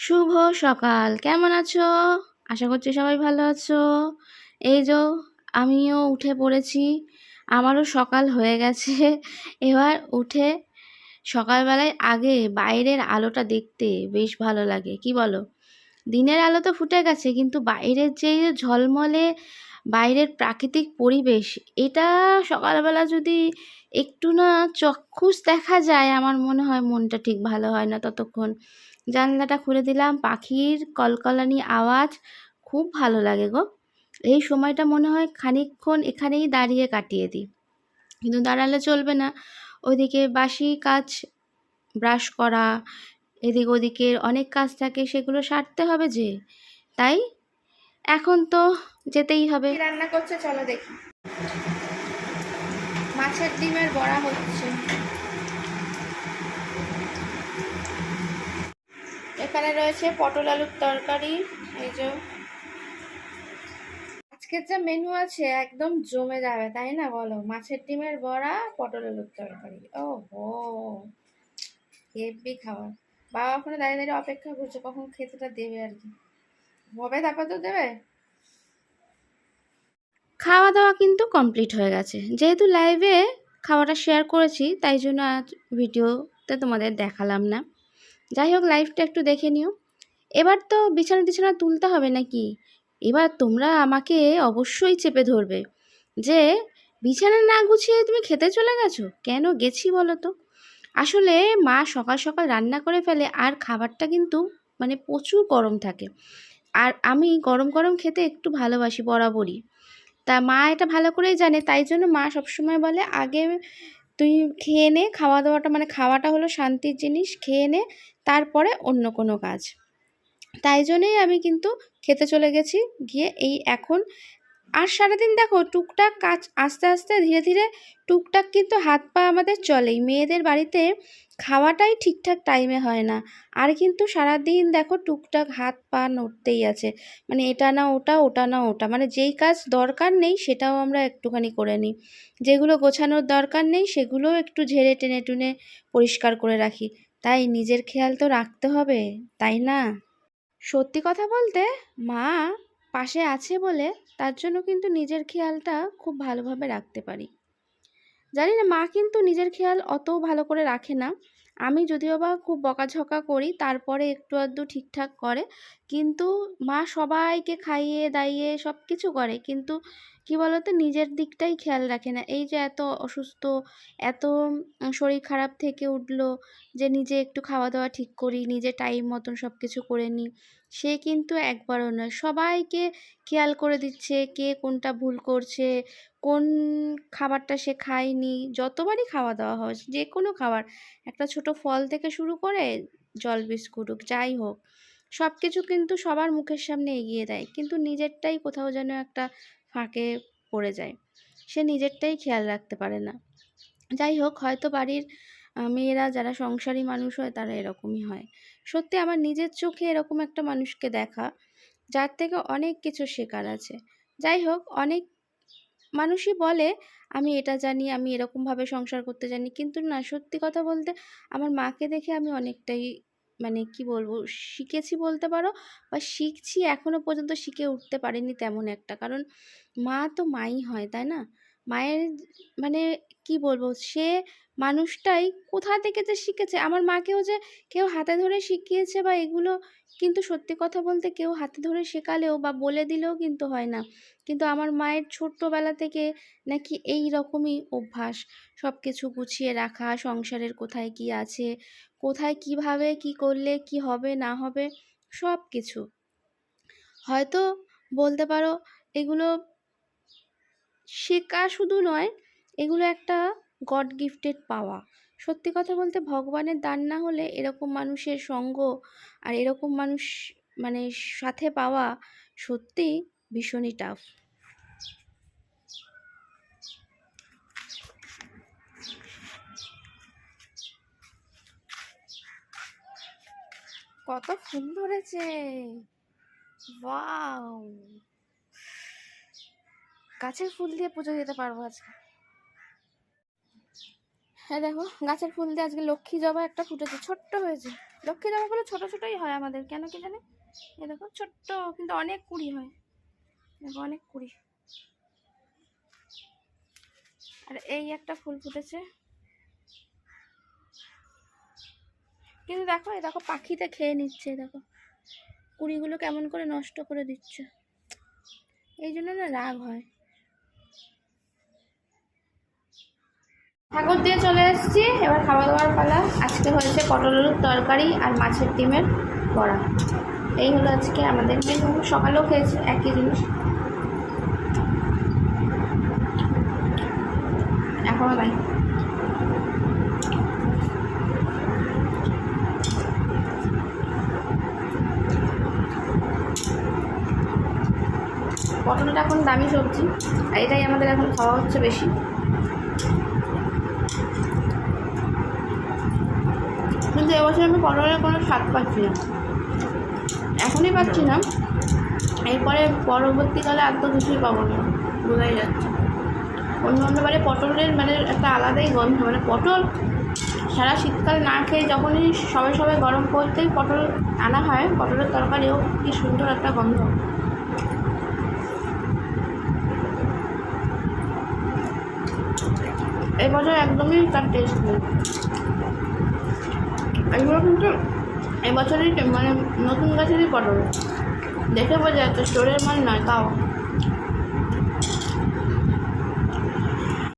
শুভ সকাল, কেমন আছো? আশা করছি সবাই ভালো আছো। এই যো আমিও উঠে পড়েছি, আমারও সকাল হয়ে গেছে। এবার উঠে সকালবেলায় আগে বাইরের আলোটা দেখতে বেশ ভালো লাগে, কি বলো? দিনের আলো তো ফুটে গেছে, কিন্তু বাইরের যে ঝলমলে বাইরের প্রাকৃতিক পরিবেশ, এটা সকালবেলা যদি একটু না চক্ষুষ দেখা যায়, আমার মনে হয় মনটা ঠিক ভালো হয় না ততক্ষণ। জানলাটা খুলে দিলাম, পাখির কলকলানি আওয়াজ খুব ভালো লাগে গো। এই সময়টা মনে হয় খানিকক্ষণ এখানেই দাঁড়িয়ে কাটিয়ে দিই, কিন্তু দাঁড়ালে চলবে না। ওইদিকে বাসি কাজ, ব্রাশ করা, এদিক ওদিকের অনেক কাজ থাকে, সেগুলো সারতে হবে যে, তাই এখন তো যেতেই হবে। কি রান্না করছে চলো দেখি। মাছের ডিমের বড়া হচ্ছে। এখানে রয়েছে পটল আলুর তরকারি। এই যে আজকের যা মেনু আছে একদম জমে যাবে, তাই না বলো? মাছের ডিমের বড়া, পটল আলুর তরকারি, ও হো হেভি খাবার। বাবা ওখানে দাঁড়িয়ে দাঁড়িয়ে অপেক্ষা করছে কখন খেতেটা দেবে আর কি, হবে তারপর তো দেবে। খাওয়া দাওয়া কিন্তু কমপ্লিট হয়ে গেছে, যেহেতু লাইভে খাওয়াটা শেয়ার করেছি তাই জন্য আজ ভিডিওতে তোমাদের দেখালাম না। যাই হোক, লাইভটা একটু দেখে নিও। এবার তো বিছানা টিছানা তুলতে হবে নাকি? এবার তোমরা আমাকে অবশ্যই চেপে ধরবে যে বিছানা না গুছিয়ে তুমি খেতে চলে গেছো। কেন গেছি বলো তো? আসলে মা সকাল সকাল রান্না করে ফেলে, আর খাবারটা কিন্তু মানে প্রচুর গরম থাকে, আর আমি গরম গরম খেতে একটু ভালোবাসি বরাবরই। তা মা এটা ভালো করেই জানে, তাই জন্য মা সবসময় বলে আগে তুই খেয়ে নে, খাওয়া দাওয়াটা মানে খাওয়াটা হলো শান্তির জিনিস, খেয়ে নে তারপরে অন্য কোনো কাজ। তাই জন্যই আমি কিন্তু খেতে চলে গেছি, গিয়ে এই এখন। আর সারাদিন দেখো টুকটাক কাজ, আস্তে আস্তে ধীরে ধীরে টুকটাক কিন্তু হাত পা আমাদের চলেই। মেয়েদের বাড়িতে খাওয়াটাই ঠিকঠাক টাইমে হয় না, আর কিন্তু সারাদিন দেখো টুকটাক হাত পা নড়তেই আছে। মানে এটা না ওটা, ওটা না ওটা, মানে যেই কাজ দরকার নেই সেটাও আমরা একটুখানি করে নিই, যেগুলো গোছানোর দরকার নেই সেগুলোও একটু ঝেড়ে টেনে টুনে পরিষ্কার করে রাখি। তাই নিজের খেয়াল তো রাখতে হবে, তাই না? সত্যি কথা বলতে, মা পাশে আছে বলে তার জন্য কিন্তু নিজের খেয়ালটা খুব ভালোভাবে রাখতে পারি। জানি না, মা কিন্তু নিজের খেয়াল অত ভালো করে রাখে না। আমি যদিও বা খুব বকাঝকা করি তারপরে একটু আধটু ঠিকঠাক করে, কিন্তু মা সবাইকে খাইয়ে দাইয়ে সব কিছু করে, কিন্তু কি বলতো নিজের দিকটাই খেয়াল রাখে না। এই যে এত অসুস্থ, এত শরীর খারাপ থেকে উঠলো, যে নিজে একটু খাওয়া দাওয়া ঠিক করি, নিজে টাইম মতন সব কিছু করে নিই, সে কিন্তু একবারও নয়, সবাইকে খেয়াল করে দিচ্ছে কে কোনটা ভুল করছে, কোন খাবারটা সে খায়নি। যতবারই খাওয়া দাওয়া হয়, যে কোনো খাবার, একটা ছোট ফল থেকে শুরু করে জল বিস্কুট হোক যাই হোক, সব কিছু কিন্তু সবার মুখের সামনে এগিয়ে দেয়, কিন্তু নিজেরটাই কোথাও যেন একটা ফাঁকে পড়ে যায়, সে নিজেরটাই খেয়াল রাখতে পারে না। যাই হোক, হয়তো বাড়ির মেয়েরা যারা সংসারী মানুষ হয় তারা এরকমই হয়। সত্যি আমার নিজের চোখে এরকম একটা মানুষকে দেখা, যার থেকে অনেক কিছু শেখার আছে। যাই হোক, অনেক মানুষই বলে আমি এটা জানি, আমি এরকমভাবে সংসার করতে জানি, কিন্তু না, সত্যি কথা বলতে আমার মাকে দেখে আমি অনেকটাই মানে কি বলবো শিখেছি বলতে পারো, বা শিখছি, এখনো পর্যন্ত শিখে উঠতে পারিনি তেমন একটা, কারণ মা তো মাই হয়, তাই না? মায়ের মানে কি বলবো, সে মানুষটাই কোথা থেকে যে শিখেছে, আমার মাকেও যে কেউ হাতে ধরে শিখিয়েছে বা এগুলো, কিন্তু সত্যি কথা বলতে কেউ হাতে ধরে শেখালেও বা বলে দিলেও কিন্তু হয় না। কিন্তু আমার মায়ের ছোট্টবেলা থেকে নাকি এই রকমই অভ্যাস, সব কিছু গুছিয়ে রাখা, সংসারের কোথায় কি আছে, কোথায় কিভাবে কি করলে কি হবে না হবে, সব কিছু। হয়তো বলতে পারো এগুলো শেখা শুধু নয়, এগুলো একটা গড গিফটেড পাওয়া। সত্যি কথা বলতে ভগবানের দান না হলে এরকম মানুষের সঙ্গ আর এরকম মানুষ মানে সাথে পাওয়া সত্যি ভীষণই টাফ। কত ফুল ধরেছে, ওয়াও! গাছের ফুল দিয়ে পুজো দিতে পারবো আজকে। হ্যাঁ দেখো, গাছের ফুল দিয়ে আজকে লক্ষ্মী জবা একটা ফুটেছে, ছোট্ট হয়েছে, লক্ষ্মী জামাগুলো ছোটো ছোটোই হয় আমাদের, কেন কি জানে। এ দেখো ছোট্ট, কিন্তু অনেক কুড়ি হয়, দেখো অনেক কুড়ি। আর এই একটা ফুল ফুটেছে, কিন্তু দেখো এই দেখো পাখিতে খেয়ে নিচ্ছে, দেখো কুড়িগুলো কেমন করে নষ্ট করে দিচ্ছে, এই জন্য না রাগ হয়। ঠাকুর দিয়ে চলে এসেছি, এবার খাওয়া দাওয়ার পালা। আজকে হয়েছে পটল আলুর তরকারি আর মাছের ডিমের বড়া, এই হলো আজকে আমাদের মেনু। সকালেও খেয়েছি একই জিনিস, এখনও তাই। পটলটা এখন দামি সবজি, আর এটাই আমাদের এখন খাওয়া হচ্ছে বেশি। কিন্তু এবছর আমি পটলের কোনো স্বাদ পাচ্ছি না, এখনই পাচ্ছি না, এরপরে পরবর্তীকালে আর তো কিছুই পাবো না, বোঝাই যাচ্ছে। অন্যবারে পটলের মানে একটা আলাদাই গন্ধ, মানে পটল সারা শীতকাল না খেয়ে যখনই সবাই সবাই গরম করতেই পটল আনা হয়, পটলের তরকারিও কি সুন্দর একটা গন্ধ। এই বছর একদমই তার টেস্ট নেই। এগুলো কিন্তু এই বছরই মানে নতুন গাছেরই পটল, দেখে বোঝা যাচ্ছে স্টোরের মাল নয়, তাও